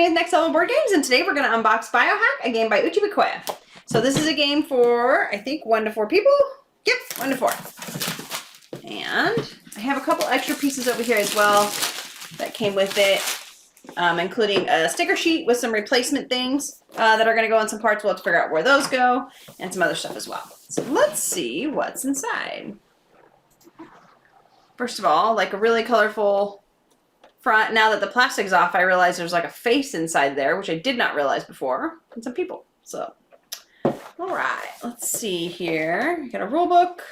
name is Next Level Board Games, and today we're going to unbox Biohack, a game by Uchi Bikoya. So this is a game for, I think, 1 to 4 people? Yep, 1 to 4. And I have a couple extra pieces over here as well that came with it, including a sticker sheet with some replacement things that are going to go on some parts. We'll have to figure out where those go, and some other stuff as well. So let's see what's inside. First of all, like a really colorful front. Now that the plastic's off, I realize there's like a face inside there, which I did not realize before, and some people. So, all right, let's see here. We got a rule book.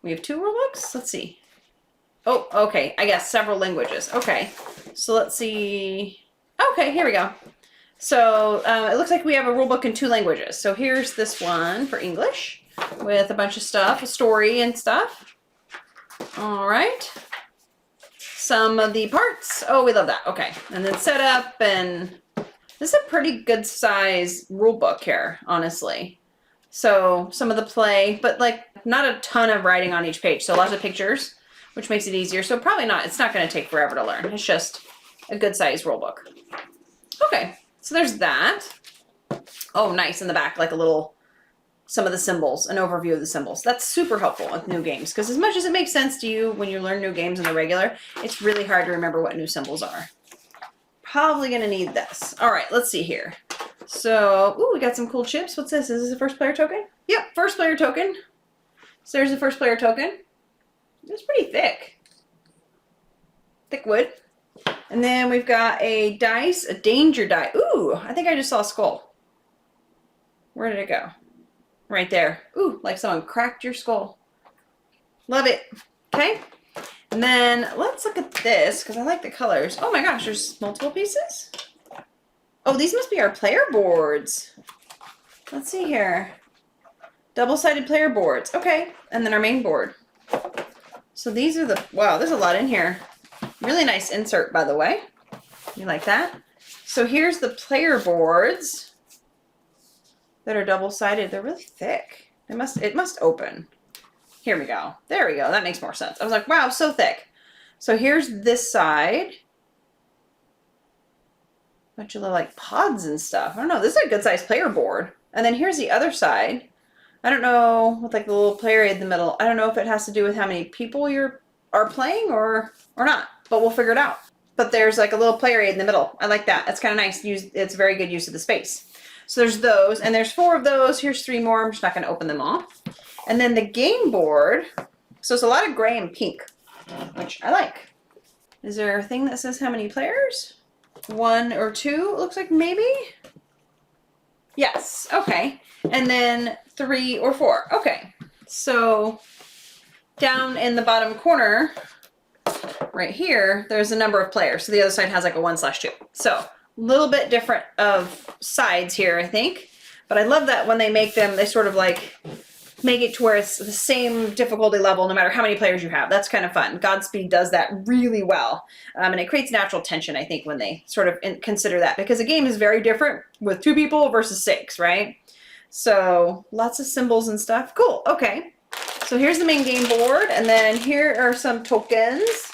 We have 2 rule books. Let's see. Oh, okay. I guess several languages. Okay, so let's see. Okay, here we go. So it looks like we have a rule book in 2 languages. So here's this one for English with a bunch of stuff, a story and stuff. All right. Some of the parts. Oh, we love that. Okay. And then setup, and this is a pretty good size rule book here, honestly. So some of the play, but like not a ton of writing on each page. So lots of pictures, which makes it easier. So probably not, it's not going to take forever to learn. It's just a good size rule book. Okay. So there's that. Oh, nice. In the back, like a little, some of the symbols, an overview of the symbols. That's super helpful with new games, because as much as it makes sense to you when you learn new games in the regular, it's really hard to remember what new symbols are. Probably going to need this. All right, let's see here. So, ooh, we got some cool chips. What's this? Is this a first player token? Yep, first player token. So there's the first player token. It's pretty thick. Thick wood. And then we've got a dice, a danger die. Ooh, I think I just saw a skull. Where did it go? Right there. Ooh, like someone cracked your skull. Love it. Okay. And then let's look at this, because I like the colors. Oh my gosh, there's multiple pieces. Oh, these must be our player boards. Let's see here. Double-sided player boards. Okay. And then our main board. So these are the, wow, there's a lot in here. Really nice insert, by the way. You like that? So here's the player boards that are double-sided. They're really thick. It must open. Here we go. There we go. That makes more sense. I was like, wow, so thick. So here's this side. Bunch of little like pods and stuff. I don't know. This is a good sized player board. And then here's the other side. I don't know, with like the little player aid in the middle. I don't know if it has to do with how many people are playing or not, but we'll figure it out. But there's like a little player aid in the middle. I like that. That's kind of nice. It's very good use of the space. So there's those, and there's 4 of those. Here's 3 more. I'm just not going to open them all. And then the game board. So it's a lot of gray and pink, which I like. Is there a thing that says how many players? 1 or 2, it looks like, maybe? Yes. Okay. And then 3 or 4. Okay. So down in the bottom corner, right here, there's a number of players. So the other side has like a 1/2. So a little bit different of sides here, I think. But I love that when they make them, they sort of like make it to where it's the same difficulty level no matter how many players you have. That's kind of fun. Godspeed does that really well. And it creates natural tension, I think, when they sort of consider that. Because a game is very different with 2 people versus 6, right? So lots of symbols and stuff. Cool. Okay. So here's the main game board. And then here are some tokens.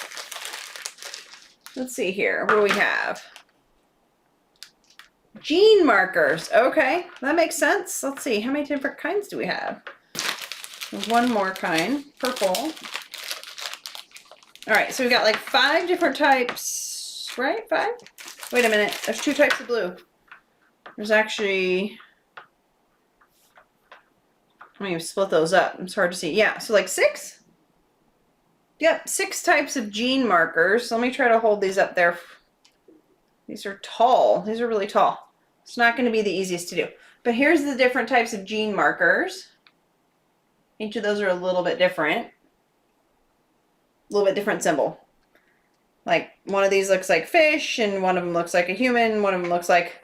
Let's see here. What do we have? Gene markers. Okay, that makes sense. Let's see, how many different kinds do we have? There's 1 more kind, purple. All right, so we've got like 5 different types, right? 5? Wait a minute, there's 2 types of blue. There's actually, let me split those up. It's hard to see. Yeah, so like 6? Yep, 6 types of gene markers. Let me try to hold these up there. These are tall. These are really tall. It's not going to be the easiest to do. But here's the different types of gene markers. Each of those are a little bit different. A little bit different symbol. Like one of these looks like fish, and one of them looks like a human. One of them looks like,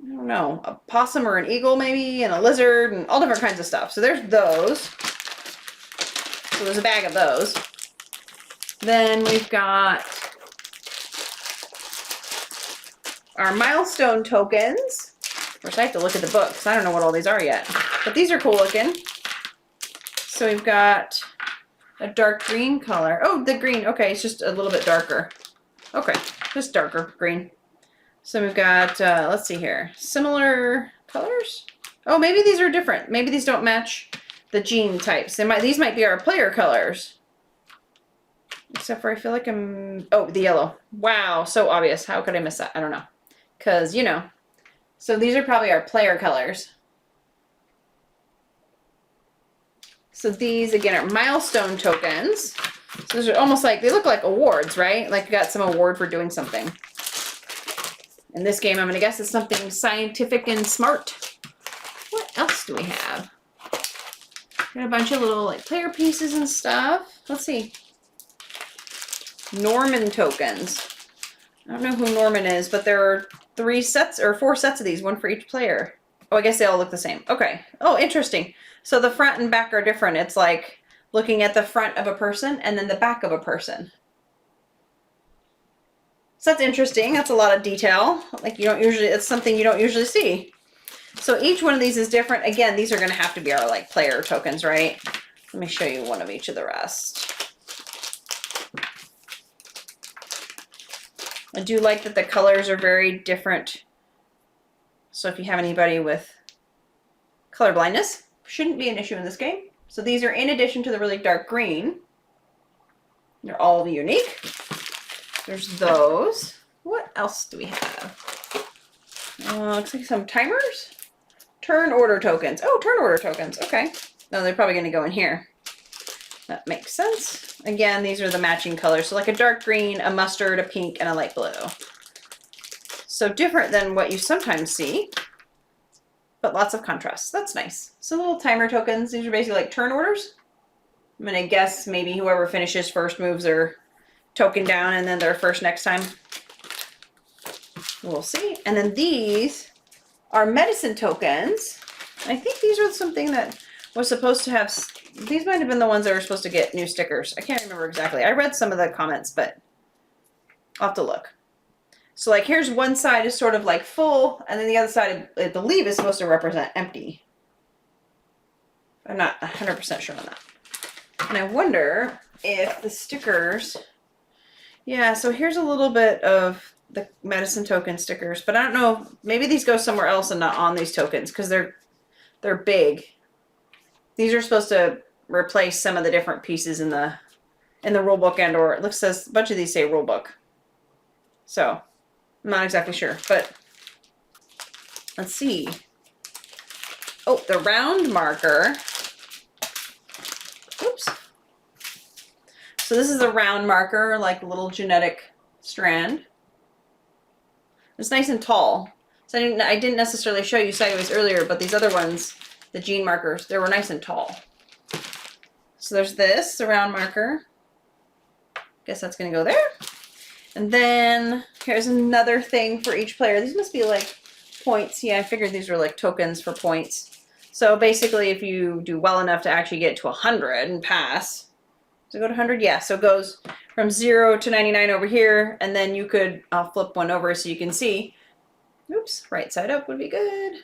I don't know, a possum or an eagle maybe, and a lizard, and all different kinds of stuff. So there's those. So there's a bag of those. Then we've got our milestone tokens. Of course, I have to look at the book because I don't know what all these are yet. But these are cool looking. So we've got a dark green color. Oh, the green. Okay, it's just a little bit darker. Okay, just darker green. So we've got, let's see here, similar colors. Oh, maybe these are different. Maybe these don't match the gene types. These might be our player colors. Except for I feel like oh, the yellow. Wow, so obvious. How could I miss that? I don't know. Because, you know. So these are probably our player colors. So these, again, are milestone tokens. So those are almost like, they look like awards, right? Like you got some award for doing something. In this game, I'm going to guess it's something scientific and smart. What else do we have? Got a bunch of little like player pieces and stuff. Let's see. Norman tokens. I don't know who Norman is, but there are 4 sets of these, one for each player. Oh, I guess they all look the same. Okay. Oh, interesting. So the front and back are different. It's like looking at the front of a person and then the back of a person. So that's interesting. That's a lot of detail. Like it's something you don't usually see. So each one of these is different. Again, these are going to have to be our like player tokens, right? Let me show you one of each of the rest. I do like that the colors are very different. So if you have anybody with color blindness, shouldn't be an issue in this game. So these are in addition to the really dark green. They're all unique. There's those. What else do we have? Looks like some timers. Turn order tokens. Oh, turn order tokens. Okay. No, they're probably going to go in here. That makes sense. Again, these are the matching colors. So like a dark green, a mustard, a pink, and a light blue. So different than what you sometimes see, but lots of contrast. That's nice. So little timer tokens. These are basically like turn orders. I'm going to guess maybe whoever finishes first moves their token down and then their first next time. We'll see. And then these are medicine tokens. I think these are something that was supposed to have, these might have been the ones that were supposed to get new stickers. I can't remember exactly. I read some of the comments, but I'll have to look. So like here's one side is sort of like full, and then the other side, I believe, is supposed to represent empty. I'm not 100% sure on that. And I wonder if the stickers, yeah, so here's a little bit of the medicine token stickers, but I don't know, maybe these go somewhere else and not on these tokens because they're big. These are supposed to replace some of the different pieces in the rule book, and or it says a bunch of these say rule book. So I'm not exactly sure, but let's see. Oh, the round marker. Oops. So this is a round marker, like a little genetic strand. It's nice and tall. So I didn't necessarily show you sideways earlier, but these other ones, the gene markers, they were nice and tall. So there's this, the round marker. Guess that's going to go there. And then here's another thing for each player. These must be like points. Yeah, I figured these were like tokens for points. So basically, if you do well enough to actually get to 100 and pass, does it go to 100? Yeah, so it goes from 0 to 99 over here, and then you could, I'll flip one over so you can see. Oops, right side up would be good.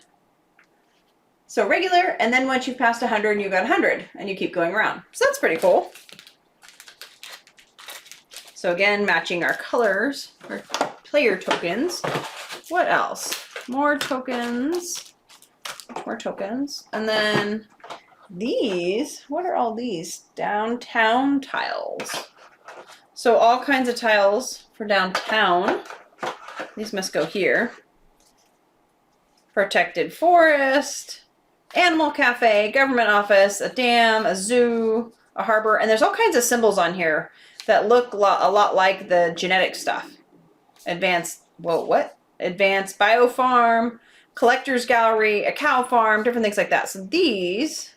So regular, and then once you've passed 100, you got 100, and you keep going around. So that's pretty cool. So again, matching our colors, our player tokens. What else? More tokens. More tokens. And then these, what are all these? Downtown tiles. So all kinds of tiles for downtown. These must go here. Protected forest, animal cafe, government office, a dam, a zoo, a harbor, and there's all kinds of symbols on here that look a lot like the genetic stuff. Advanced, whoa, what? Advanced biofarm, collector's gallery, a cow farm, different things like that. So these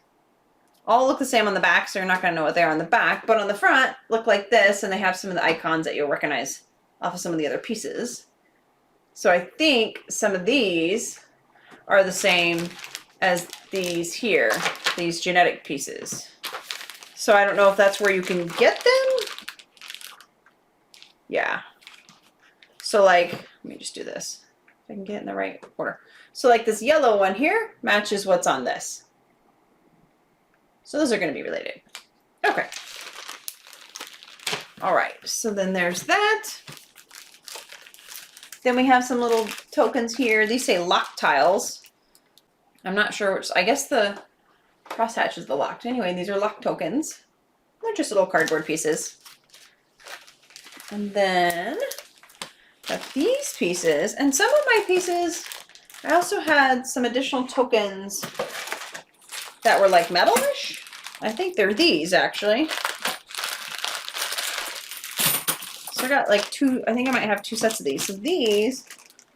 all look the same on the back, so you're not going to know what they are on the back, but on the front look like this, and they have some of the icons that you'll recognize off of some of the other pieces. So I think some of these are the same as these here, these genetic pieces. So I don't know if that's where you can get them. Yeah. So like, let me just do this. If I can get it in the right order. So like this yellow one here matches what's on this. So those are going to be related. Okay. All right. So then there's that. Then we have some little tokens here. These say lock tiles. I'm not sure which, I guess the crosshatch is the locked. Anyway, these are lock tokens. They're just little cardboard pieces. And then got these pieces. And some of my pieces, I also had some additional tokens that were like metalish. I think they're these actually. So I got like two, I think I might have two sets of these. So these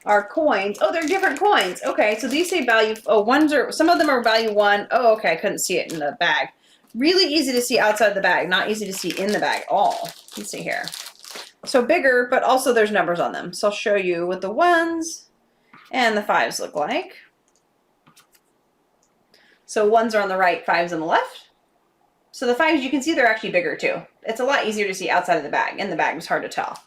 are coins. Oh, they're different coins. Okay, so these say value, some of them are value 1. Oh, okay, I couldn't see it in the bag. Really easy to see outside the bag, not easy to see in the bag at all. Let's see here. So bigger, but also there's numbers on them. So I'll show you what the 1s and the 5s look like. So 1s are on the right, 5s on the left. So the 5s, you can see they're actually bigger too. It's a lot easier to see outside of the bag. In the bag, it's hard to tell.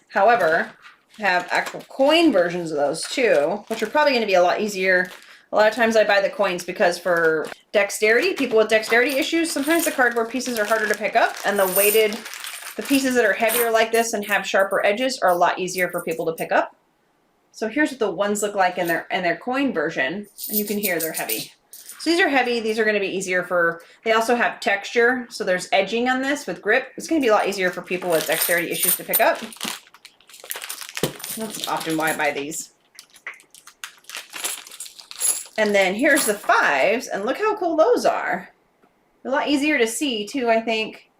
However, I have actual coin versions of those too, which are probably going to be a lot easier. A lot of times I buy the coins because for dexterity, people with dexterity issues, sometimes the cardboard pieces are harder to pick up, and the pieces that are heavier like this and have sharper edges are a lot easier for people to pick up. So here's what the 1s look like in their coin version, and you can hear they're heavy. So these are heavy. These are going to be easier they also have texture. So there's edging on this with grip. It's going to be a lot easier for people with dexterity issues to pick up. That's often why I buy these. And then here's the 5s, and look how cool those are. A lot easier to see too, I think.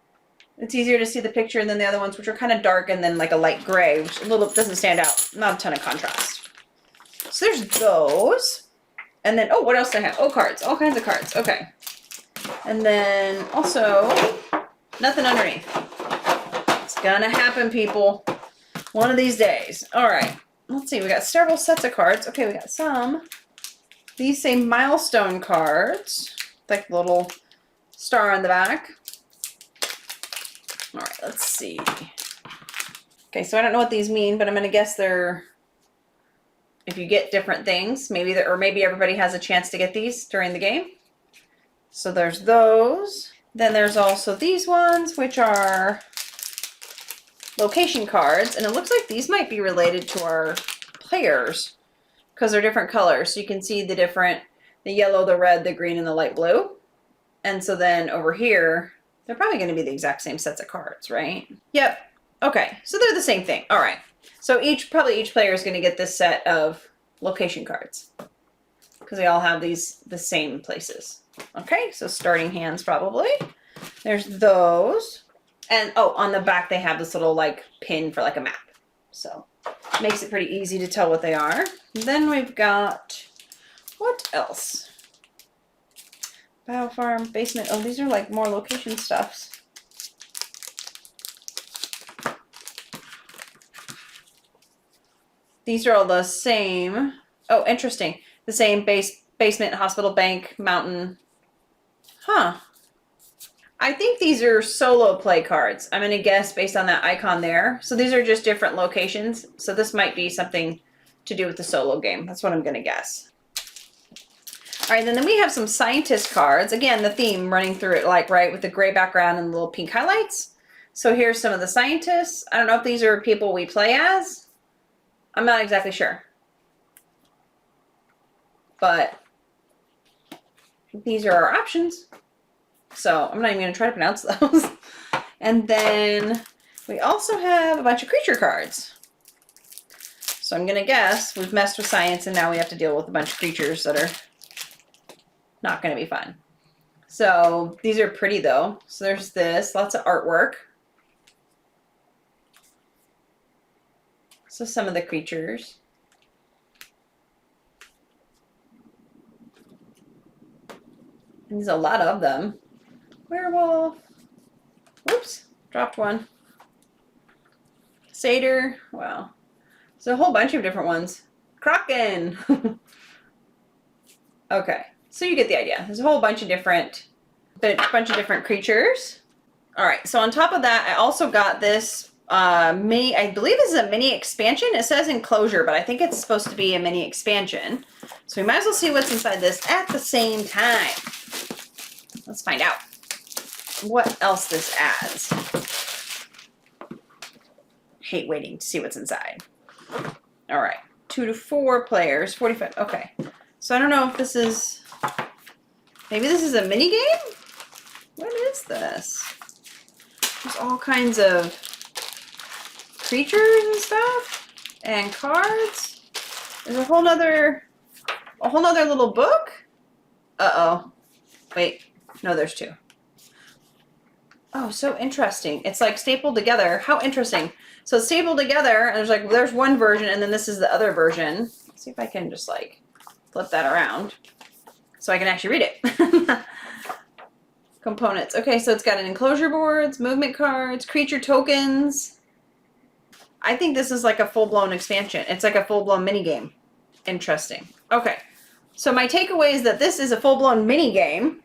It's easier to see the picture than the other ones, which are kind of dark and then like a light gray, which doesn't stand out. Not a ton of contrast. So there's those. And then, oh, what else do I have? Oh, cards. All kinds of cards. Okay. And then also, nothing underneath. It's gonna happen, people. One of these days. All right. Let's see. We got several sets of cards. Okay, we got some. These say milestone cards. Like the little star on the back. All right, let's see. Okay, so I don't know what these mean, but I'm going to guess they're, if you get different things, maybe everybody has a chance to get these during the game. So there's those. Then there's also these ones, which are location cards. And it looks like these might be related to our players because they're different colors. So you can see the yellow, the red, the green, and the light blue. And so then over here, they're probably going to be the exact same sets of cards, right? Yep. Okay, so they're the same thing. All right. So probably each player is going to get this set of location cards because they all have the same places. Okay, so starting hands probably. There's those. And oh, on the back they have this little like pin for like a map. So it makes it pretty easy to tell what they are. Then we've got, what else? Biofarm, basement. Oh, these are like more location stuffs. These are all the same. Oh, interesting. The same basement, hospital, bank, mountain. Huh. I think these are solo play cards. I'm going to guess based on that icon there. So these are just different locations. So this might be something to do with the solo game. That's what I'm going to guess. All right, and then we have some scientist cards. Again, the theme running through it, like, right, with the gray background and the little pink highlights. So here's some of the scientists. I don't know if these are people we play as. I'm not exactly sure. But these are our options. So I'm not even going to try to pronounce those. And then we also have a bunch of creature cards. So I'm going to guess we've messed with science and now we have to deal with a bunch of creatures that are not going to be fun. So these are pretty though. So there's this, lots of artwork. So some of the creatures. And there's a lot of them. Werewolf. Whoops, dropped one. Satyr. Wow. There's a whole bunch of different ones. Kraken. Okay, so you get the idea. There's a whole bunch of different creatures. All right, so on top of that, I also got this mini, I believe this is a mini expansion. It says enclosure, but I think it's supposed to be a mini expansion. So we might as well see what's inside this at the same time. Let's find out what else this adds. Hate waiting to see what's inside. All right. 2 to 4 players. 45. Okay. So I don't know if this is... Maybe this is a mini game? What is this? There's all kinds of creatures and stuff. And cards. There's a whole nother little book. Uh-oh. Wait. No, there's 2. Oh, so interesting. It's like stapled together. How interesting. So it's stapled together, and there's one version, and then this is the other version. Let's see if I can just like flip that around so I can actually read it. Components. Okay, so it's got an enclosure boards, movement cards, creature tokens. I think this is like a full-blown expansion. It's like a full-blown mini game. Interesting. Okay. So my takeaway is that this is a full-blown mini game.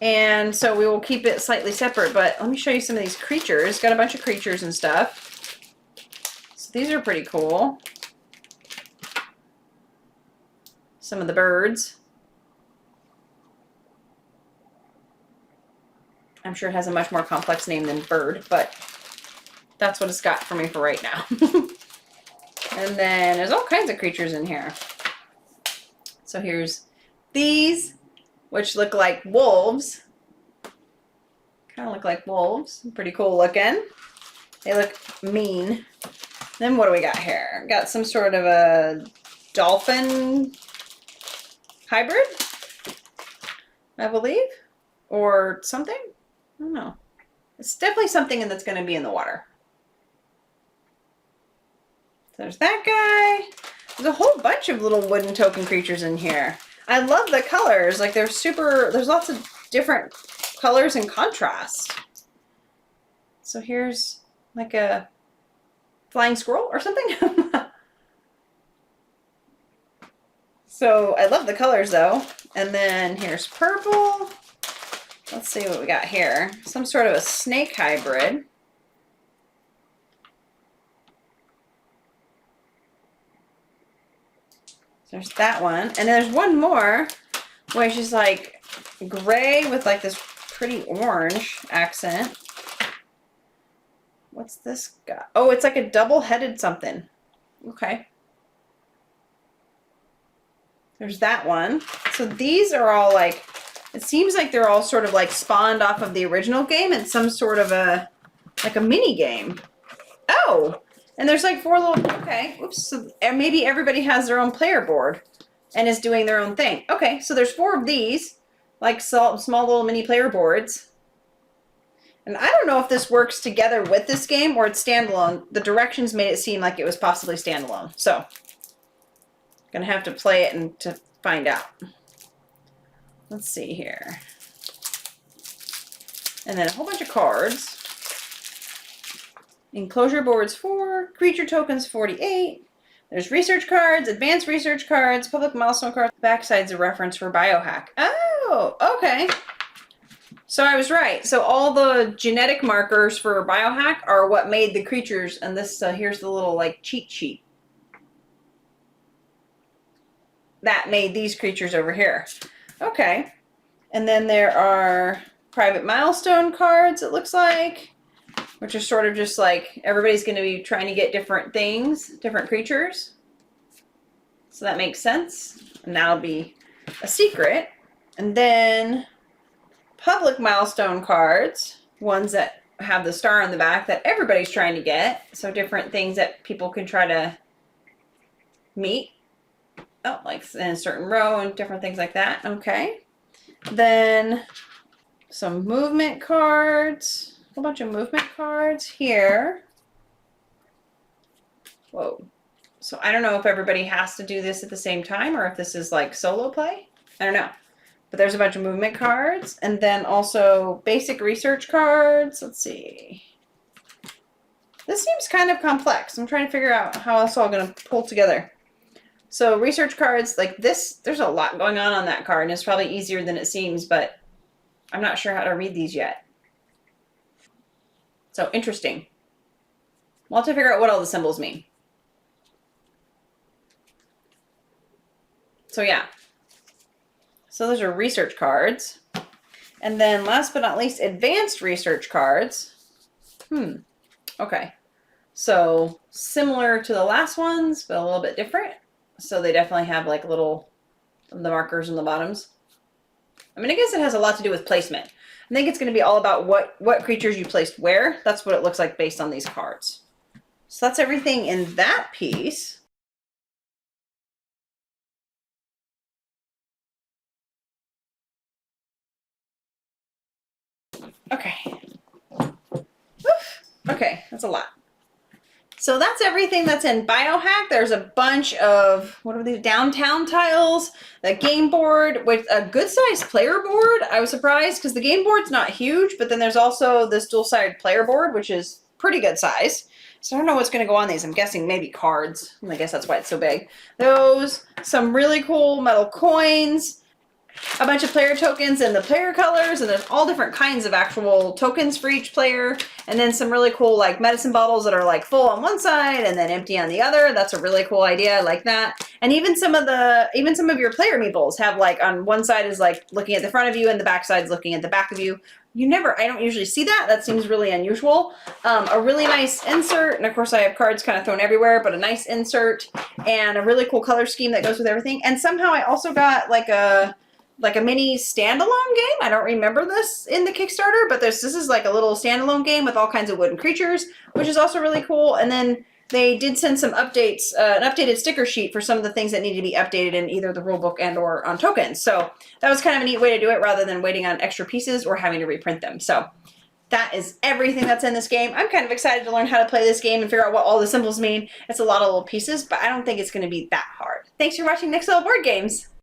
And so we will keep it slightly separate, but let me show you some of these creatures. It's got a bunch of creatures and stuff. So these are pretty cool. Some of the birds. I'm sure it has a much more complex name than bird, but that's what it's got for me for right now. And then there's all kinds of creatures in here. So here's these, which look like wolves. Kind of look like wolves. Pretty cool looking. They look mean. Then what do we got here? Got some sort of a dolphin hybrid, I believe, or something. I don't know. It's definitely something that's going to be in the water. So there's that guy. There's a whole bunch of little wooden token creatures in here. I love the colors. Like there's lots of different colors and contrast. So here's like a flying squirrel or something. So I love the colors though. And then here's purple. Let's see what we got here. Some sort of a snake hybrid. There's that one. And there's one more where she's like gray with like this pretty orange accent. What's this guy? Oh, it's like a double-headed something. Okay. There's that one. So these are all like, it seems like they're all sort of like spawned off of the original game and some sort of like a mini game. Oh, and there's like 4 little, okay, oops. So maybe everybody has their own player board and is doing their own thing. Okay, so there's 4 of these, like small little mini player boards. And I don't know if this works together with this game or it's standalone. The directions made it seem like it was possibly standalone. So, gonna have to play it and to find out. Let's see here. And then a whole bunch of cards. Enclosure boards 4, creature tokens 48. There's research cards, advanced research cards, public milestone cards. Backside's a reference for Biohack. Oh, okay. So I was right. So all the genetic markers for Biohack are what made the creatures. And this here's the little like cheat sheet that made these creatures over here. Okay. And then there are private milestone cards, it looks like, which are sort of just like everybody's going to be trying to get different things, different creatures. So that makes sense. And that'll be a secret. And then public milestone cards, ones that have the star on the back that everybody's trying to get. So different things that people can try to meet. Oh, like in a certain row and different things like that. Okay. Then some movement cards. A whole bunch of movement cards here. Whoa. So I don't know if everybody has to do this at the same time or if this is like solo play. I don't know. But there's a bunch of movement cards and then also basic research cards. Let's see. This seems kind of complex. I'm trying to figure out how it's all going to pull together. So research cards like this, there's a lot going on that card and it's probably easier than it seems, but I'm not sure how to read these yet. So interesting. We'll have to figure out what all the symbols mean. So yeah. So those are research cards. And then last but not least, advanced research cards. Okay. So similar to the last ones, but a little bit different. So they definitely have like little the markers in the bottoms. I mean, I guess it has a lot to do with placement. I think it's going to be all about what creatures you placed where. That's what it looks like based on these cards. So that's everything in that piece. Okay. Oof. Okay, that's a lot. So that's everything that's in Biohack. There's a bunch of, what are these, downtown tiles, the game board with a good sized player board. I was surprised because the game board's not huge, but then there's also this dual-sided player board, which is pretty good size. So I don't know what's going to go on these. I'm guessing maybe cards. I guess that's why it's so big. Those, some really cool metal coins, a bunch of player tokens in the player colors, and there's all different kinds of actual tokens for each player, and then some really cool like medicine bottles that are like full on one side and then empty on the other. That's a really cool idea. I like that. And even some of your player meeples have like on one side is like looking at the front of you and the back side is looking at the back of you. I don't usually see that. That seems really unusual. A really nice insert, and of course I have cards kind of thrown everywhere, but a nice insert and a really cool color scheme that goes with everything. And somehow I also got like a mini standalone game. I don't remember this in the Kickstarter, but this is like a little standalone game with all kinds of wooden creatures, which is also really cool. And then they did send some updates, an updated sticker sheet for some of the things that need to be updated in either the rulebook and or on tokens. So that was kind of a neat way to do it rather than waiting on extra pieces or having to reprint them. So that is everything that's in this game. I'm kind of excited to learn how to play this game and figure out what all the symbols mean. It's a lot of little pieces, but I don't think it's going to be that hard. Thanks for watching Nick's Little Board Games.